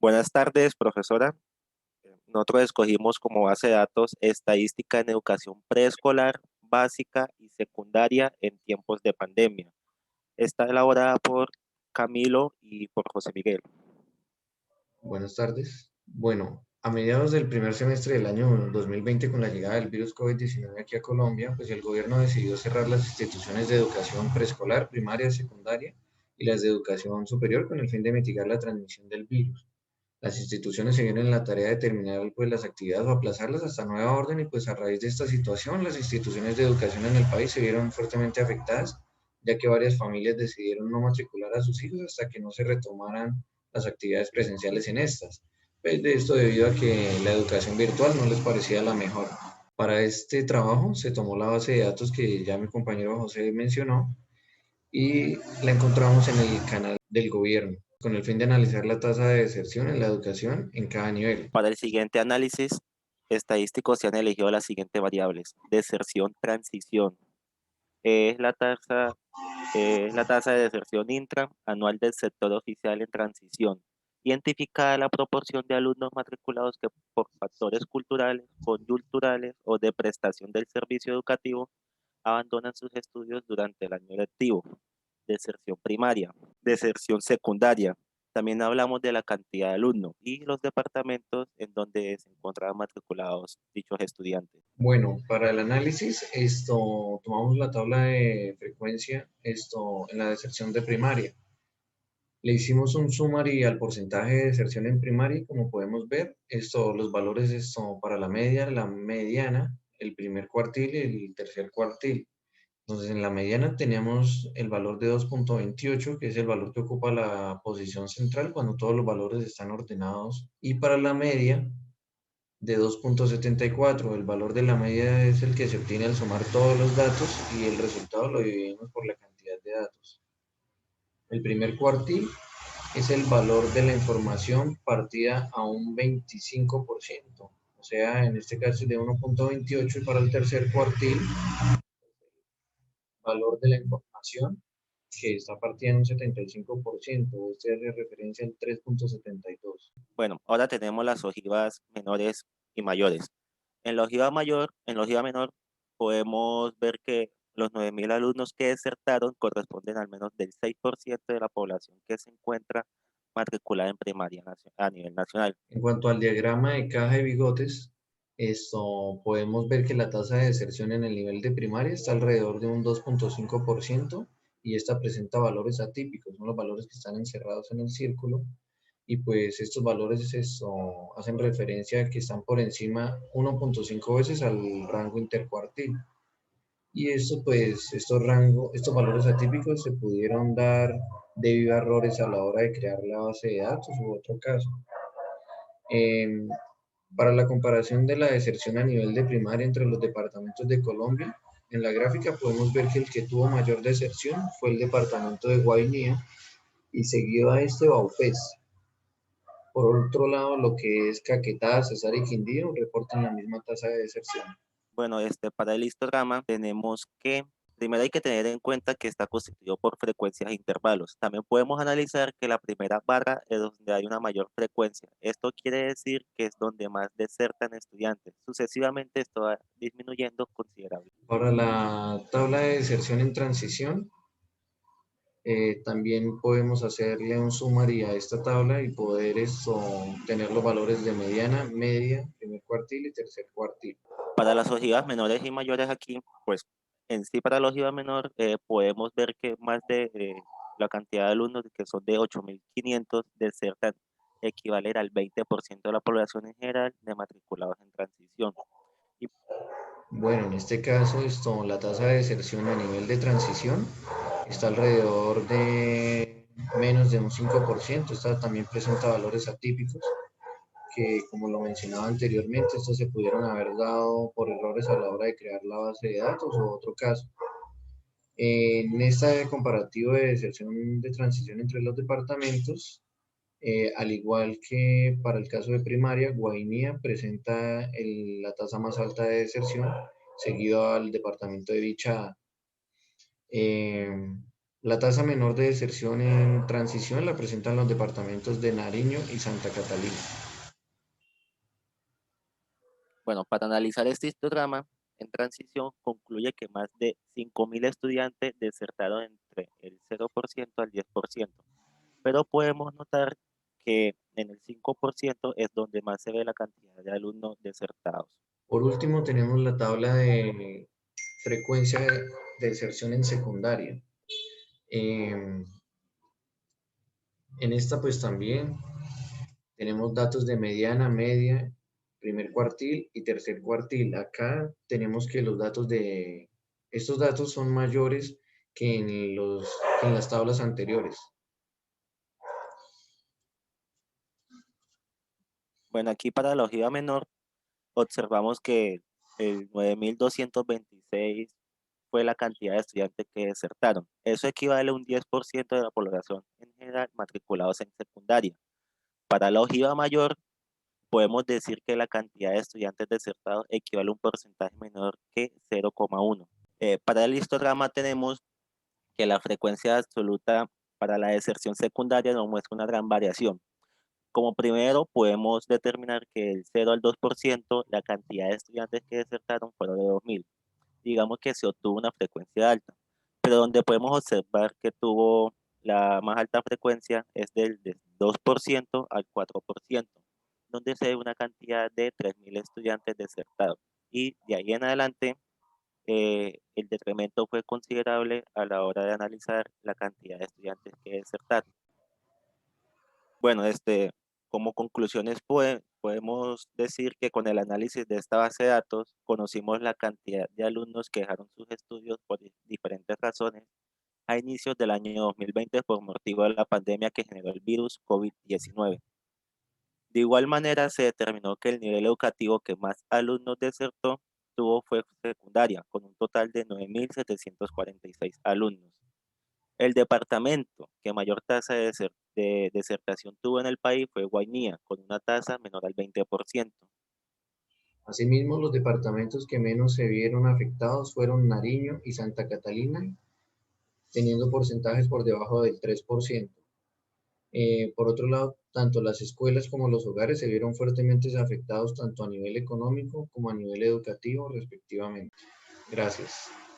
Buenas tardes, profesora. Nosotros escogimos como base de datos estadística en educación preescolar, básica y secundaria en tiempos de pandemia. Está elaborada por Camilo y por José Miguel. Buenas tardes. Bueno, a mediados del primer semestre del año 2020, con la llegada del virus COVID-19 aquí a Colombia, pues el gobierno decidió cerrar las instituciones de educación preescolar, primaria, secundaria y las de educación superior con el fin de mitigar la transmisión del virus. Las instituciones se vieron en la tarea de terminar pues, las actividades o aplazarlas hasta nueva orden y pues a raíz de esta situación las instituciones de educación en el país se vieron fuertemente afectadas, ya que varias familias decidieron no matricular a sus hijos hasta que no se retomaran las actividades presenciales en estas. Pues de esto debido a que la educación virtual no les parecía la mejor. Para este trabajo se tomó la base de datos que ya mi compañero José mencionó y la encontramos en el canal del gobierno, con el fin de analizar la tasa de deserción en la educación en cada nivel. Para el siguiente análisis estadístico se han elegido las siguientes variables. Deserción, transición. Es la tasa, es la tasa de deserción anual del sector oficial en transición. Identificada la proporción de alumnos matriculados que por factores culturales, coyunturales o de prestación del servicio educativo abandonan sus estudios durante el año lectivo. Deserción primaria, deserción secundaria. También hablamos de la cantidad de alumnos y los departamentos en donde se encontraban matriculados dichos estudiantes. Bueno, para el análisis, tomamos la tabla de frecuencia, en la deserción de primaria. Le hicimos un summary al porcentaje de deserción en primaria y como podemos ver, los valores para la media, la mediana, el primer cuartil y el tercer cuartil. Entonces, en la mediana teníamos el valor de 2,28, que es el valor que ocupa la posición central cuando todos los valores están ordenados. Y para la media, de 2,74. El valor de la media es el que se obtiene al sumar todos los datos y el resultado lo dividimos por la cantidad de datos. El primer cuartil es el valor de la información partida a un 25%. O sea, en este caso es de 1,28 y para el tercer cuartil valor de la información que está partida en un 75%, este hace referencia al 3,72. Bueno, ahora tenemos las ojivas menores y mayores. En la ojiva menor podemos ver que los 9.000 alumnos que desertaron corresponden al menos del 6% de la población que se encuentra matriculada en primaria a nivel nacional. En cuanto al diagrama de caja de bigotes, podemos ver que la tasa de deserción en el nivel de primaria está alrededor de un 2,5% y esta presenta valores atípicos, son los valores que están encerrados en el círculo y pues estos valores hacen referencia a que están por encima 1,5 veces al rango intercuartil. Y estos valores atípicos se pudieron dar debido a errores a la hora de crear la base de datos u otro caso. Em, para la comparación de la deserción a nivel de primaria entre los departamentos de Colombia, en la gráfica podemos ver que el que tuvo mayor deserción fue el departamento de Guainía y seguido a este Baupés. Por otro lado, lo que es Caquetá, Cesar y Quindío reportan la misma tasa de deserción. Bueno, para el histograma tenemos que, primero hay que tener en cuenta que está constituido por frecuencias e intervalos. También podemos analizar que la primera barra es donde hay una mayor frecuencia. Esto quiere decir que es donde más desertan estudiantes. Sucesivamente esto va disminuyendo considerablemente. Para la tabla de deserción en transición, también podemos hacerle un summary a esta tabla y poder tener los valores de mediana, media, primer cuartil y tercer cuartil. Para las ojivas menores y mayores aquí, pues en sí para la ojiva menor podemos ver que más de la cantidad de alumnos que son de 8.500 desertan equivaler al 20% de la población en general de matriculados en transición. Y Bueno, en este caso, la tasa de deserción a nivel de transición está alrededor de menos de un 5%. Esta también presenta valores atípicos que, como lo mencionaba anteriormente, estos se pudieron haber dado por errores a la hora de crear la base de datos o otro caso. En esta comparativo de deserción de transición entre los departamentos, al igual que para el caso de primaria, Guainía presenta la tasa más alta de deserción, seguido al departamento de Bichada. La tasa menor de deserción en transición la presentan los departamentos de Nariño y Santa Catalina. Bueno, para analizar este histograma, en transición concluye que más de 5.000 estudiantes desertaron entre el 0% al 10%, pero podemos notar que en el 5% es donde más se ve la cantidad de alumnos desertados. Por último, tenemos la tabla de frecuencia de deserción en secundaria. En esta pues también tenemos datos de mediana, media, primer cuartil y tercer cuartil. Acá tenemos que estos datos son mayores que que en las tablas anteriores. Bueno, aquí para la ojiva menor observamos que el 9.226 fue la cantidad de estudiantes que desertaron. Eso equivale a un 10% de la población en general matriculados en secundaria. Para la ojiva mayor, podemos decir que la cantidad de estudiantes desertados equivale a un porcentaje menor que 0,1. Para el histograma tenemos que la frecuencia absoluta para la deserción secundaria nos muestra una gran variación. Como primero, podemos determinar que del 0 al 2%, la cantidad de estudiantes que desertaron fueron de 2.000. Digamos que se obtuvo una frecuencia alta, pero donde podemos observar que tuvo la más alta frecuencia es del 2% al 4%, donde se ve una cantidad de 3.000 estudiantes desertados. Y de ahí en adelante, el decremento fue considerable a la hora de analizar la cantidad de estudiantes que desertaron. Bueno, como conclusiones podemos decir que con el análisis de esta base de datos conocimos la cantidad de alumnos que dejaron sus estudios por diferentes razones a inicios del año 2020 por motivo de la pandemia que generó el virus COVID-19. De igual manera, se determinó que el nivel educativo que más alumnos desertó tuvo fue secundaria, con un total de 9.746 alumnos. El departamento que mayor tasa de desertación tuvo en el país fue Guainía, con una tasa menor al 20%. Asimismo, los departamentos que menos se vieron afectados fueron Nariño y Santa Catalina, teniendo porcentajes por debajo del 3%. Por otro lado, tanto las escuelas como los hogares se vieron fuertemente afectados tanto a nivel económico como a nivel educativo, respectivamente. Gracias.